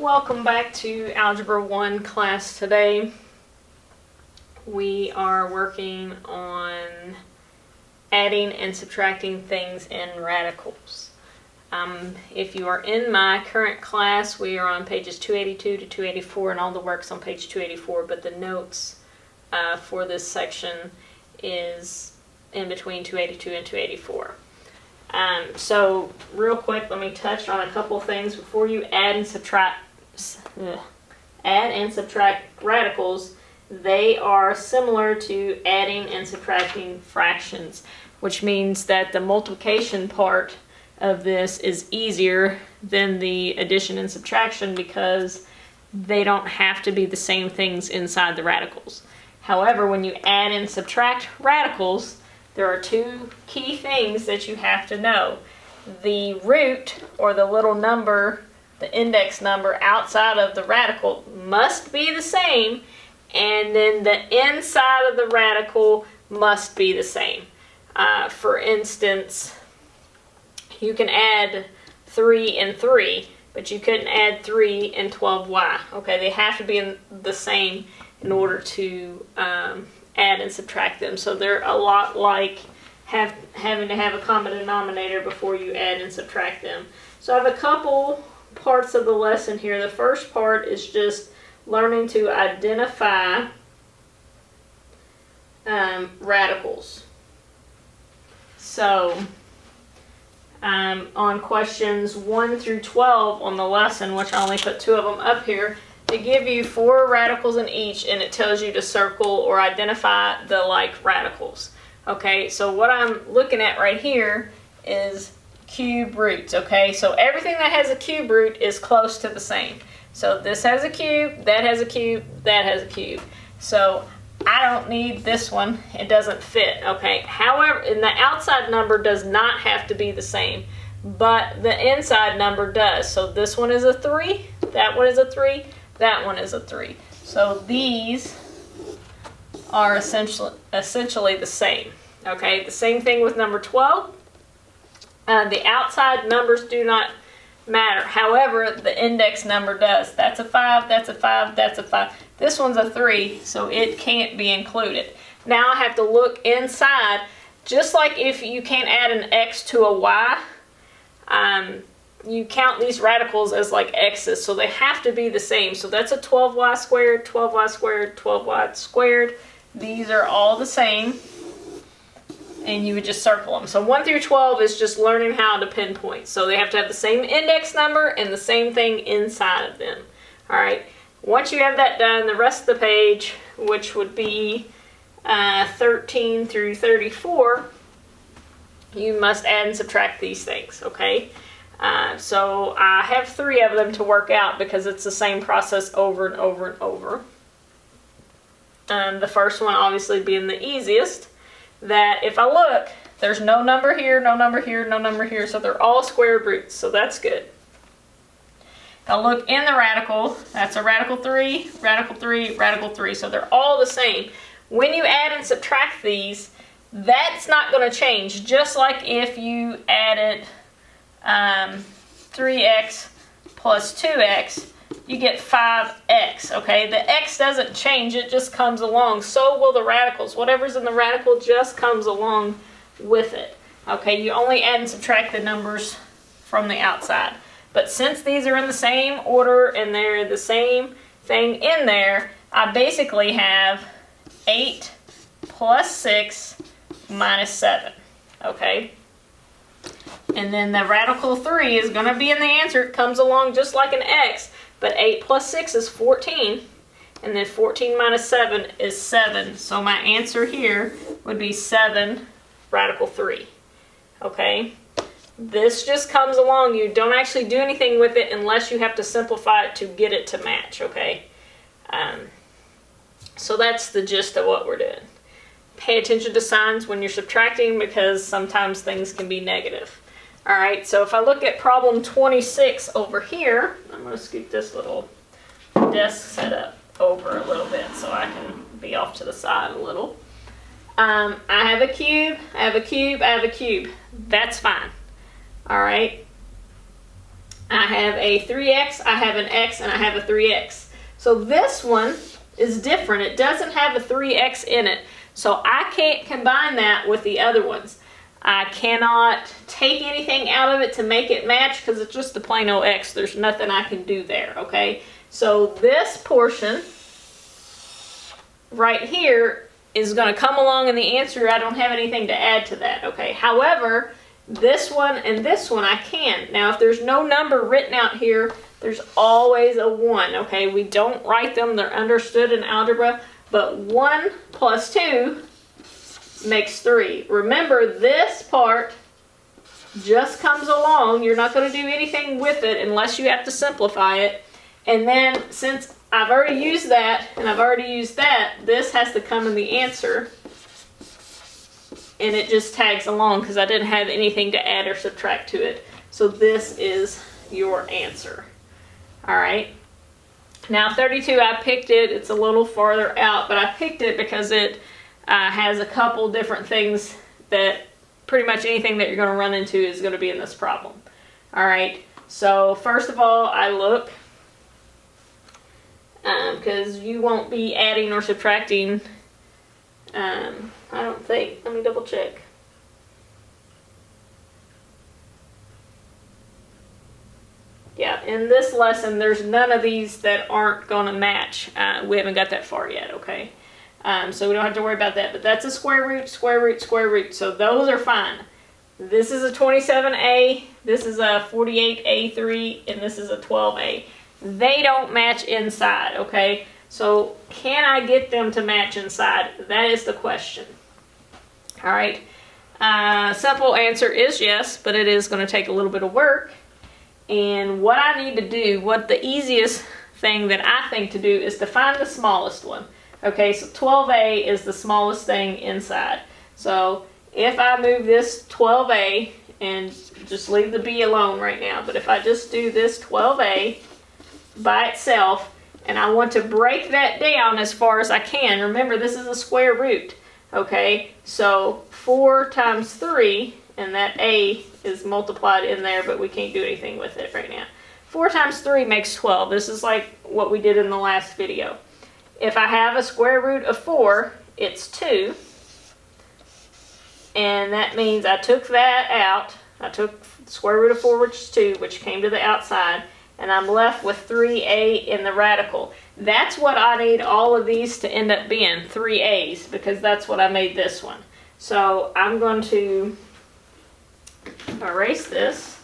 Welcome back to Algebra 1 class. Today we are working on adding and subtracting things in radicals. If you are in my current class, we are on pages 282 to 284 and all the work's on page 284, but the notes for this section is in between 282 and 284. So real quick, let me touch on a couple things before you add and subtract radicals. They are similar to adding and subtracting fractions, which means that the multiplication part of this is easier than the addition and subtraction because they don't have to be the same things inside the radicals. However, when you add and subtract radicals, there are two key things that you have to know. The root, or the little number, the index number outside of the radical, must be the same, and then the inside of the radical must be the same. For instance, you can add 3 and 3, but you couldn't add 3 and 12y. Okay, they have to be the same in order to add and subtract them. So they're a lot like having to have a common denominator before you add and subtract them. So I have a couple parts of the lesson here. The first part is just learning to identify radicals. So on questions 1 through 12 on the lesson, which I only put 2 of them up here, they give you 4 radicals in each, and it tells you to circle or identify the like radicals. Okay, so what I'm looking at right here is cube roots. Okay, so everything that has a cube root is close to the same. So this has a cube, that has a cube, that has a cube. So I don't need this one, it doesn't fit. Okay, however, and the outside number does not have to be the same, but the inside number does. So this one is a 3, that one is a 3, that one is a 3. So these are essentially the same. Okay, the same thing with number 12. The outside numbers do not matter. However, the index number does. That's a 5, that's a 5, that's a 5. This one's a 3, so it can't be included. Now I have to look inside. Just like if you can't add an x to a y, you count these radicals as like x's, so they have to be the same. So that's a 12y squared, 12y squared, 12y squared. These are all the same, and you would just circle them. So 1 through 12 is just learning how to pinpoint. So they have to have the same index number and the same thing inside of them. All right. Once you have that done, the rest of the page, which would be 13 through 34, you must add and subtract these things. Okay. So I have 3 of them to work out because it's the same process over and over and over. The first one obviously being the easiest, that if I look, there's no number here, no number here, no number here, so they're all square roots, so that's good. If I look in the radical, that's a radical 3, radical 3, radical 3, so they're all the same. When you add and subtract these, that's not going to change, just like if you added 3x plus 2x, you get 5x, okay? The x doesn't change, it just comes along. So will the radicals. Whatever's in the radical just comes along with it. Okay, you only add and subtract the numbers from the outside. But since these are in the same order and they're the same thing in there, I basically have 8 plus 6 minus 7, okay? And then the radical 3 is going to be in the answer. It comes along just like an x. But 8 plus 6 is 14. And then 14 minus 7 is 7. So my answer here would be 7 radical 3. Okay? This just comes along. You don't actually do anything with it unless you have to simplify it to get it to match. Okay? So that's the gist of what we're doing. Pay attention to signs when you're subtracting because sometimes things can be negative. Alright, so if I look at problem 26 over here, I'm going to scoot this little desk setup over a little bit so I can be off to the side a little. I have a cube, I have a cube, I have a cube. That's fine. Alright. I have a 3x, I have an x, and I have a 3x. So this one is different. It doesn't have a 3x in it. So I can't combine that with the other ones. I cannot take anything out of it to make it match because it's just a plain old x. There's nothing I can do there, okay? So this portion right here is going to come along in the answer. I don't have anything to add to that, okay? However, this one and this one I can. Now, if there's no number written out here, there's always a 1, okay? We don't write them. They're understood in algebra. But 1 plus 2 makes 3. Remember, this part just comes along. You're not going to do anything with it unless you have to simplify it. And then, since I've already used that and I've already used that, this has to come in the answer. And it just tags along because I didn't have anything to add or subtract to it. So this is your answer. All right. Now 32, I picked it. It's a little farther out, but I picked it because it has a couple different things that pretty much anything that you're going to run into is going to be in this problem. All right. So first of all, I look because you won't be adding or subtracting. I don't think. Let me double check. Yeah, in this lesson, there's none of these that aren't going to match. We haven't got that far yet, okay? So we don't have to worry about that. But that's a square root, square root, square root. So those are fine. This is a 27a, this is a 48a3, and this is a 12a. They don't match inside, okay? So can I get them to match inside? That is the question. All right. Simple answer is yes, but it is going to take a little bit of work. And what I need to do, what the easiest thing that I think to do is to find the smallest one. Okay, so 12a is the smallest thing inside. So if I move this 12a and just leave the b alone right now, but if I just do this 12a by itself and I want to break that down as far as I can, remember this is a square root. Okay, so 4 times 3, and that a is multiplied in there, but we can't do anything with it right now. 4 times 3 makes 12. This is like what we did in the last video. If I have a square root of 4, it's 2. And that means I took that out. I took the square root of 4, which is 2, which came to the outside. And I'm left with 3a in the radical. That's what I need all of these to end up being, 3a's, because that's what I made this one. So I'm going to erase this.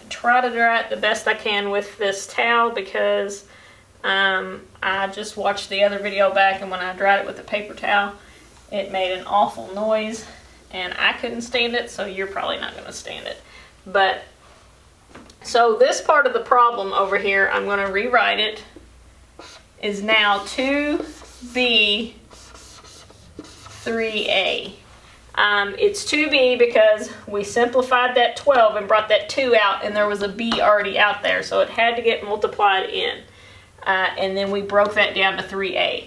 Try to dry it the best I can with this towel because I just watched the other video back, and when I dried it with a paper towel, it made an awful noise and I couldn't stand it, so you're probably not going to stand it. But so this part of the problem over here, I'm going to rewrite it, is now 2b 3a. It's 2b because we simplified that 12 and brought that 2 out, and there was a b already out there, so it had to get multiplied in. And then we broke that down to 3a.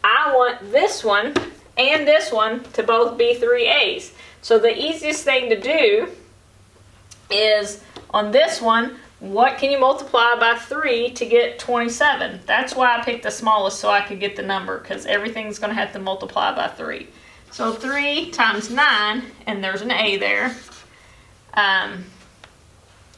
I want this one and this one to both be 3a's. So the easiest thing to do is on this one, what can you multiply by 3 to get 27? That's why I picked the smallest, so I could get the number, because everything's going to have to multiply by 3. So 3 times 9, and there's an a there,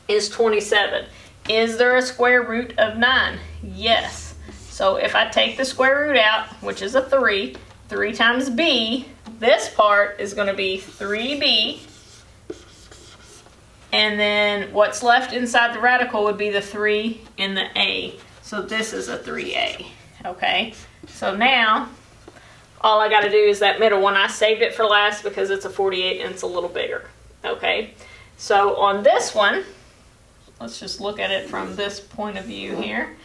is 27. Is there a square root of 9? Yes. So if I take the square root out, which is a 3, 3 times b, this part is going to be 3b. And then what's left inside the radical would be the 3 and the a. So this is a 3a. Okay? So now, all I got to do is that middle one. I saved it for last because it's a 48 and it's a little bigger. Okay? So on this one, let's just look at it from this point of view here.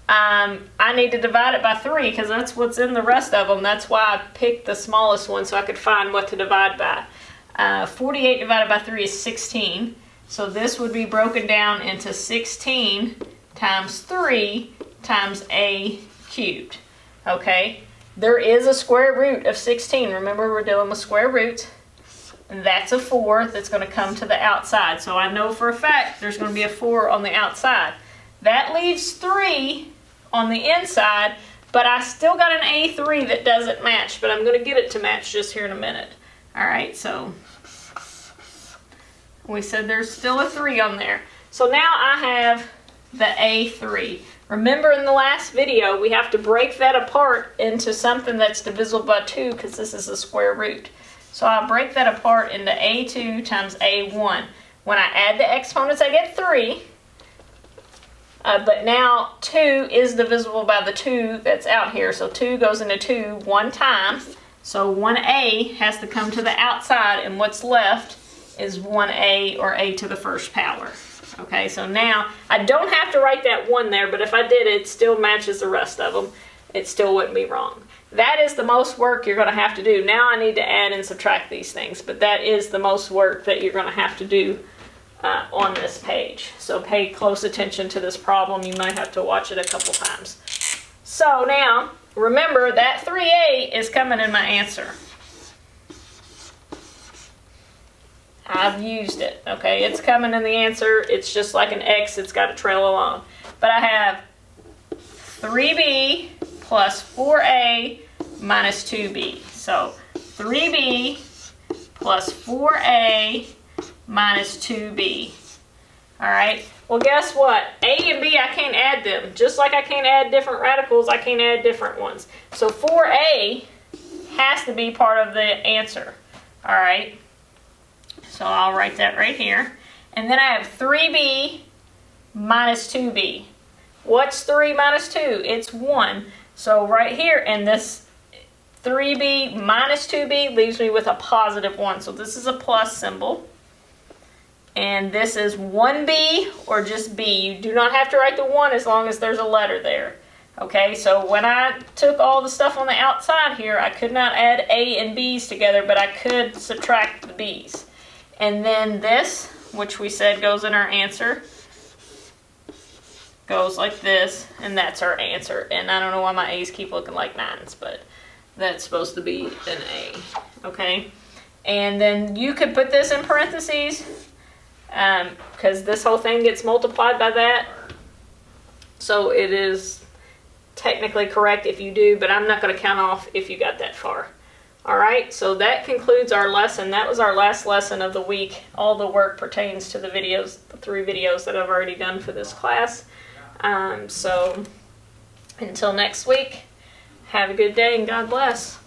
I need to divide it by 3 because that's what's in the rest of them. That's why I picked the smallest one so I could find what to divide by. 48 divided by 3 is 16. So this would be broken down into 16 times 3 times a cubed. Okay? there is a square root of 16. Remember, we're dealing with square roots. And that's a 4 that's going to come to the outside. So I know for a fact there's going to be a 4 on the outside. That leaves 3 on the inside, but I still got an A3 that doesn't match, but I'm going to get it to match just here in a minute. All right, so we said there's still a 3 on there. So now I have the A3. Remember in the last video, we have to break that apart into something that's divisible by 2 because this is a square root. So I'll break that apart into A2 times A1. When I add the exponents, I get 3. But now 2 is divisible by the 2 that's out here. So 2 goes into 2 one time. So 1A has to come to the outside, and what's left is 1A, or A to the first power. Okay, so now I don't have to write that 1 there, but if I did, it still matches the rest of them. It still wouldn't be wrong. That is the most work you're going to have to do. Now I need to add and subtract these things, but that is the most work that you're going to have to do on this page. So pay close attention to this problem. You might have to watch it a couple times. So now, remember that 3A is coming in my answer. I've used it, okay? It's coming in the answer. It's just like an X. It's got to trail along. But I have 3B plus 4A minus 2B. So 3B plus 4A minus 2B. All right? Well, guess what? A and B, I can't add them. Just like I can't add different radicals, I can't add different ones. So 4A has to be part of the answer. All right? So I'll write that right here. And then I have 3B minus 2B. What's 3 minus 2? It's 1. So right here, and this 3B minus 2B leaves me with a positive 1. So this is a plus symbol. And this is 1B or just B. You do not have to write the 1 as long as there's a letter there. Okay, so when I took all the stuff on the outside here, I could not add A and B's together, but I could subtract the B's. And then this, which we said goes in our answer, goes like this, and that's our answer. And I don't know why my A's keep looking like 9s, but that's supposed to be an A, okay? And then you could put this in parentheses, because this whole thing gets multiplied by that. So it is technically correct if you do, but I'm not going to count off if you got that far. All right, so that concludes our lesson. That was our last lesson of the week. All the work pertains to the videos, the 3 videos that I've already done for this class. So until next week, have a good day and God bless.